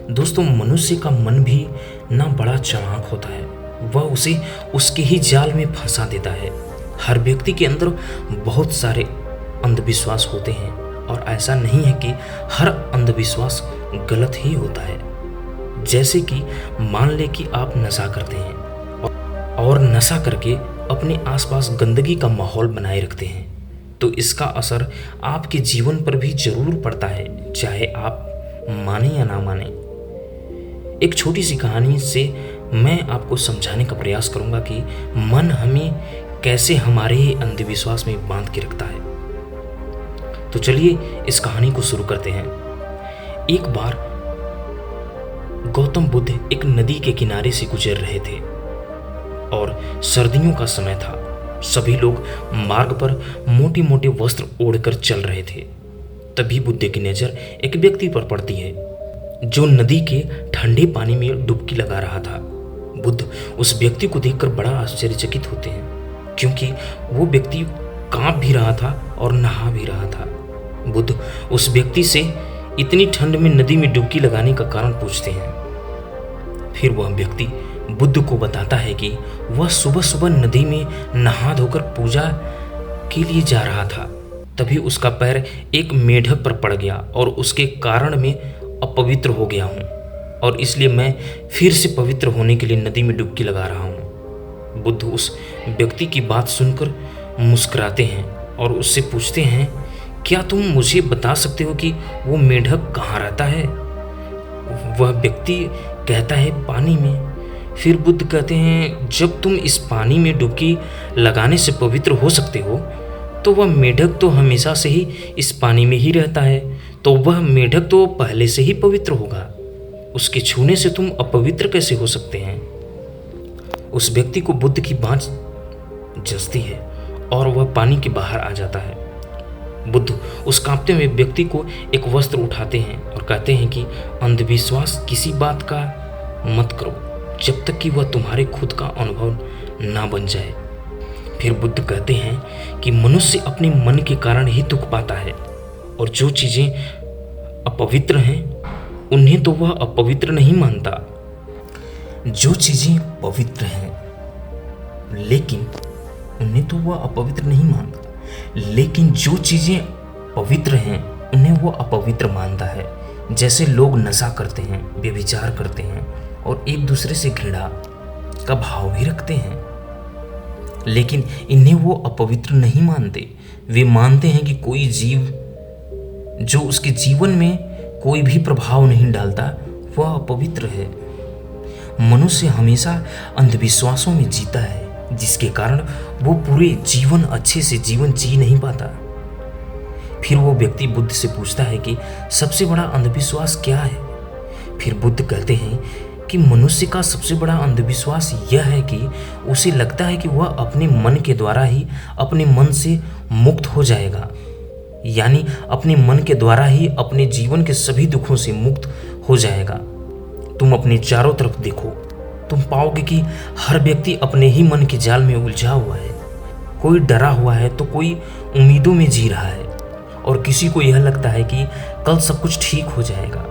दोस्तों, मनुष्य का मन भी ना बड़ा चालाक होता है, वह उसे उसके ही जाल में फंसा देता है। हर व्यक्ति के अंदर बहुत सारे अंधविश्वास होते हैं और ऐसा नहीं है कि हर अंधविश्वास गलत ही होता है। जैसे कि मान ले कि आप नशा करते हैं और नशा करके अपने आसपास गंदगी का माहौल बनाए रखते हैं, तो इसका असर आपके जीवन पर भी जरूर पड़ता है, चाहे आप माने या ना माने। एक छोटी सी कहानी से मैं आपको समझाने का प्रयास करूंगा कि मन हमें कैसे हमारे ही अंधविश्वास में बांध के रखता है। तो चलिए इस कहानी को शुरू करते हैं। एक बार गौतम बुद्ध एक नदी के किनारे से गुजर रहे थे और सर्दियों का समय था। सभी लोग मार्ग पर मोटे मोटे वस्त्र ओढ़कर चल रहे थे। तभी बुद्ध की नजर एक व्यक्ति पर पड़ती है जो नदी के ठंडे पानी में डुबकी लगा रहा था। बुद्ध उस व्यक्ति को देखकर बड़ा आश्चर्यचकित होते हैं, क्योंकि वो व्यक्ति कांप भी रहा था और नहा भी रहा था। बुद्ध उस व्यक्ति से इतनी ठंड में नदी में डुबकी लगाने का कारण पूछते हैं। फिर वह व्यक्ति बुद्ध को बताता है कि वह सुबह सुबह नदी में नहा धोकर पूजा के लिए जा रहा था। तभी उसका पैर एक मेढक पर पड़ गया और उसके कारण मैं अपवित्र हो गया हूँ और इसलिए मैं फिर से पवित्र होने के लिए नदी में डुबकी लगा रहा हूँ। बुद्ध उस व्यक्ति की बात सुनकर मुस्कुराते हैं और उससे पूछते हैं, क्या तुम मुझे बता सकते हो कि वो मेढक कहाँ रहता है? वह व्यक्ति कहता है, पानी में। फिर बुद्ध कहते हैं, जब तुम इस पानी में डुबकी लगाने से पवित्र हो सकते हो तो वह मेढक तो हमेशा से ही इस पानी में ही रहता है, तो वह मेढक तो पहले से ही पवित्र होगा। उसके छूने से तुम अपवित्र कैसे हो सकते हैं? उस व्यक्ति को बुद्ध की बात जचती है और वह पानी के बाहर आ जाता है। बुद्ध उस कांपते हुए व्यक्ति को एक वस्त्र उठाते हैं और कहते हैं कि अंधविश्वास किसी बात का मत करो जब तक कि वह तुम्हारे खुद का अनुभव ना बन जाए। फिर बुद्ध कहते हैं कि मनुष्य अपने मन के कारण ही दुख पाता है और जो चीजें अपवित्र हैं उन्हें तो वह अपवित्र नहीं मानता। जो चीजें पवित्र हैं लेकिन उन्हें तो वह अपवित्र नहीं मानता, लेकिन जो चीजें पवित्र हैं उन्हें वो अपवित्र मानता है। जैसे लोग नशा करते हैं, व्यभिचार करते हैं और एक दूसरे से घृणा का भाव भी रखते हैं, लेकिन इन्हें वो अपवित्र नहीं मानते। वे मानते हैं कि कोई जीव जो उसके जीवन में कोई भी प्रभाव नहीं डालता वह अपवित्र है। मनुष्य हमेशा अंधविश्वासों में जीता है, जिसके कारण वो पूरे जीवन अच्छे से जीवन जी नहीं पाता। फिर वो व्यक्ति बुद्ध से पूछता है कि सबसे बड़ा अंधविश्वास क्या है? फिर बुद्ध कहते हैं कि मनुष्य का सबसे बड़ा अंधविश्वास यह है कि उसे लगता है कि वह अपने मन के द्वारा ही अपने मन से मुक्त हो जाएगा, यानी अपने मन के द्वारा ही अपने जीवन के सभी दुखों से मुक्त हो जाएगा। तुम अपने चारों तरफ देखो, तुम पाओगे कि हर व्यक्ति अपने ही मन के जाल में उलझा हुआ है। कोई डरा हुआ है तो कोई उम्मीदों में जी रहा है और किसी को यह लगता है कि कल सब कुछ ठीक हो जाएगा।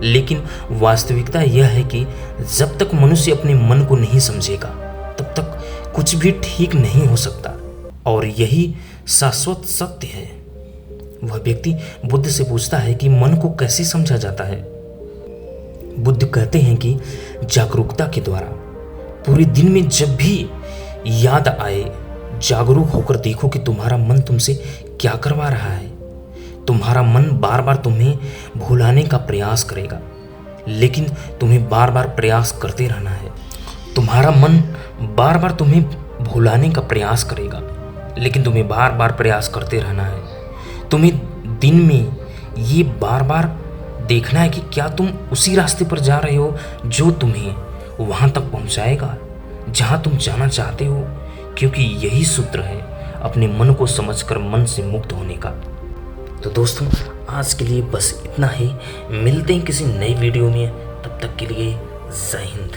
लेकिन वास्तविकता यह है कि जब तक मनुष्य अपने मन को नहीं समझेगा तब तक कुछ भी ठीक नहीं हो सकता, और यही शाश्वत सत्य है। वह व्यक्ति बुद्ध से पूछता है कि मन को कैसे समझा जाता है? बुद्ध कहते हैं कि जागरूकता के द्वारा। पूरे दिन में जब भी याद आए जागरूक होकर देखो कि तुम्हारा मन तुमसे क्या करवा रहा है। तुम्हारा मन बार बार तुम्हें भुलाने का प्रयास करेगा, लेकिन तुम्हें बार बार प्रयास करते रहना है। तुम्हारा मन बार बार तुम्हें भुलाने का प्रयास करेगा, लेकिन तुम्हें बार बार प्रयास करते रहना है। तुम्हें दिन में ये बार बार देखना है कि क्या तुम उसी रास्ते पर जा रहे हो जो तुम्हें वहाँ तक पहुँचाएगा जहाँ तुम जाना चाहते हो, क्योंकि यही सूत्र है अपने मन को समझकर मन से मुक्त होने का। तो दोस्तों, आज के लिए बस इतना ही। मिलते हैं किसी नई वीडियो में, तब तक के लिए जय हिंद।